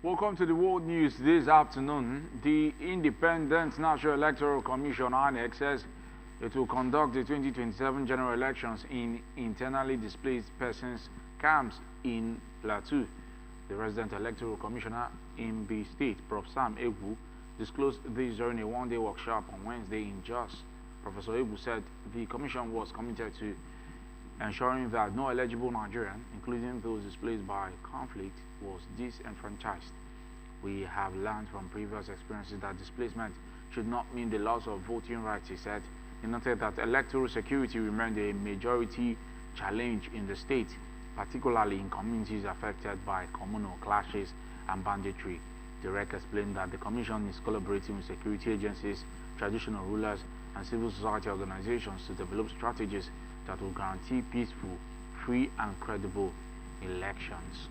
Welcome to the world news this afternoon. The Independent National Electoral Commission (INEC) says it will conduct the 2027 general elections in internally displaced persons camps in Plateau. The resident electoral commissioner in the state, Prof. Sam Egwu, disclosed this during a one-day workshop on Wednesday in Jos. Professor Egwu said the commission was committed to ensuring that no eligible Nigerian, including those displaced by conflict, was disenfranchised. We have learned from previous experiences that displacement should not mean the loss of voting rights, he said. He noted that electoral security remained a majority challenge in the state, particularly in communities affected by communal clashes and banditry. The REC explained that the Commission is collaborating with security agencies, traditional rulers, and civil society organizations to develop strategies that will guarantee peaceful, free, and credible elections.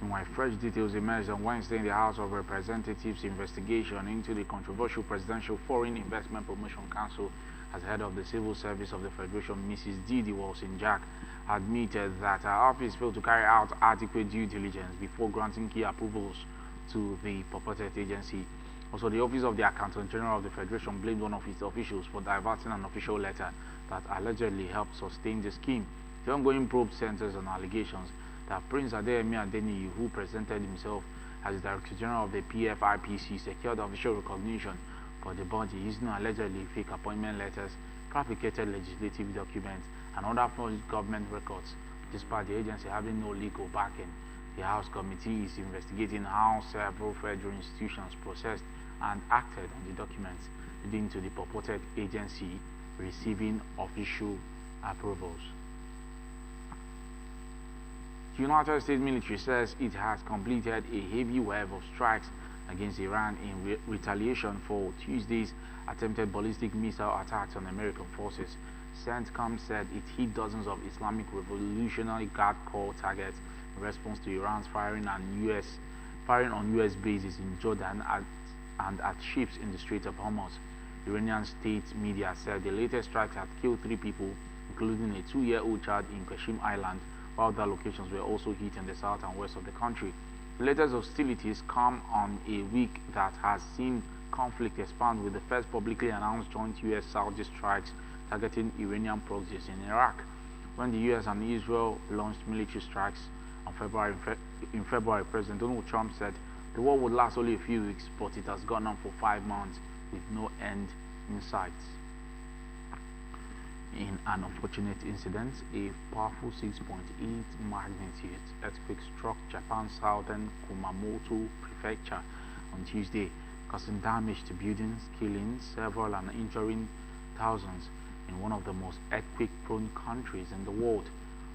My fresh details emerged on Wednesday in the House of Representatives investigation into the controversial Presidential Foreign Investment Promotion Council as head of the Civil Service of the Federation, Mrs. Didi Wilson-Jack, admitted that her office failed to carry out adequate due diligence before granting key approvals to the purported agency. Also, the Office of the Accountant General of the Federation blamed one of its officials for diverting an official letter that allegedly helped sustain the scheme. The ongoing probe centers on allegations that Prince Adeyemi Adeniyi, who presented himself as the Director General of the PFIPC, secured official recognition for the body using allegedly fake appointment letters, fabricated legislative documents, and other forged government records, despite the agency having no legal backing. The House Committee is investigating how several federal institutions processed and acted on the documents, leading to the purported agency receiving official approvals. The United States military says it has completed a heavy wave of strikes against Iran in retaliation for Tuesday's attempted ballistic missile attacks on American forces. CENTCOM said it hit dozens of Islamic Revolutionary Guard Corps targets in response to Iran's firing on U.S. bases in Jordan and at ships in the Strait of Hormuz. Iranian state media said the latest strikes had killed 3 people, including a 2-year-old child in Qashim Island, while other locations were also hit in the south and west of the country. The latest hostilities come on a week that has seen conflict expand with the first publicly announced joint U.S.-Saudi strikes targeting Iranian proxies in Iraq. When the U.S. and Israel launched military strikes in February, President Donald Trump said the war would last only a few weeks, but it has gone on for 5 months with no end in sight. In an unfortunate incident, a powerful 6.8 magnitude earthquake struck Japan's southern Kumamoto prefecture on Tuesday, causing damage to buildings, killing several and injuring thousands in one of the most earthquake-prone countries in the world.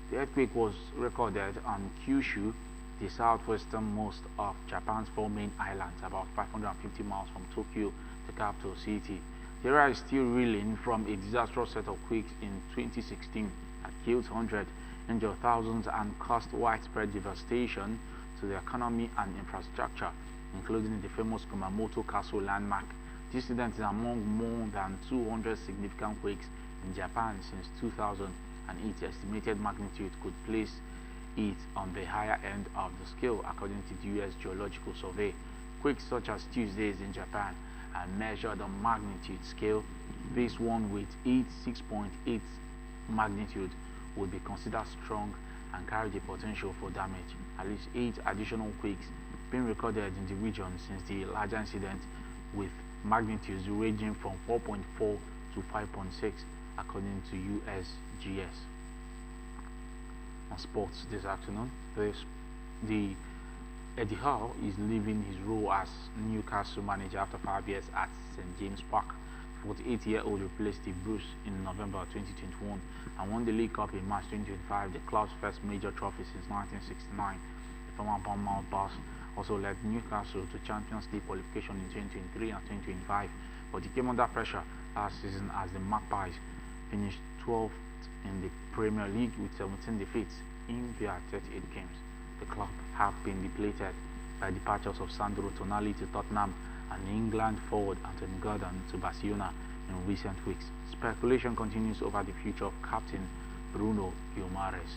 The earthquake was recorded on Kyushu, the southwesternmost of Japan's 4 main islands, about 550 miles from Tokyo, the capital city. The area is still reeling from a disastrous set of quakes in 2016 that killed hundreds, injured thousands, and caused widespread devastation to the economy and infrastructure, including the famous Kumamoto Castle landmark. This incident is among more than 200 significant quakes in Japan since 2000, and its estimated magnitude could place it on the higher end of the scale, according to the U.S. Geological Survey. Quakes such as Tuesday's in Japan are measured on magnitude scale. This one with 6.8 magnitude would be considered strong and carry the potential for damage. At least 8 additional quakes being recorded in the region since the larger incident, with magnitudes ranging from 4.4 to 5.6, according to USGS. On sports this afternoon, Eddie Howe is leaving his role as Newcastle manager after 5 years at St. James Park. 48-year-old replaced Steve Bruce in November 2021 and won the League Cup in March 2025, the club's first major trophy since 1969. The former Bournemouth boss also led Newcastle to Champions League qualification in 2023 and 2025, but he came under pressure last season as the Magpies finished 12th in the Premier League with 17 defeats in their 38 games. The club have been depleted by departures of Sandro Tonali to Tottenham and England forward Anthony Gordon to Barcelona in recent weeks. Speculation continues over the future of captain Bruno Guimaraes.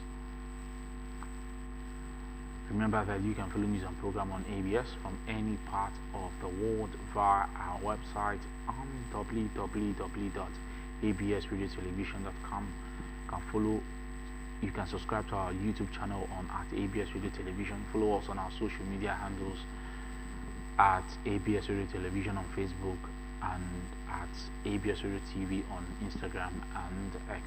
Remember that you can follow news and program on ABS from any part of the world via our website on www.absradiotelevision.com. You can follow. You can subscribe to our YouTube channel on at ABS Radio Television. Follow us on our social media handles at ABS Radio Television on Facebook and at ABS Radio TV on Instagram and X.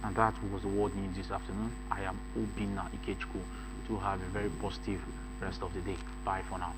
And that was the world news this afternoon. I am Obina Ikechukwu. To have a very positive rest of the day. Bye for now.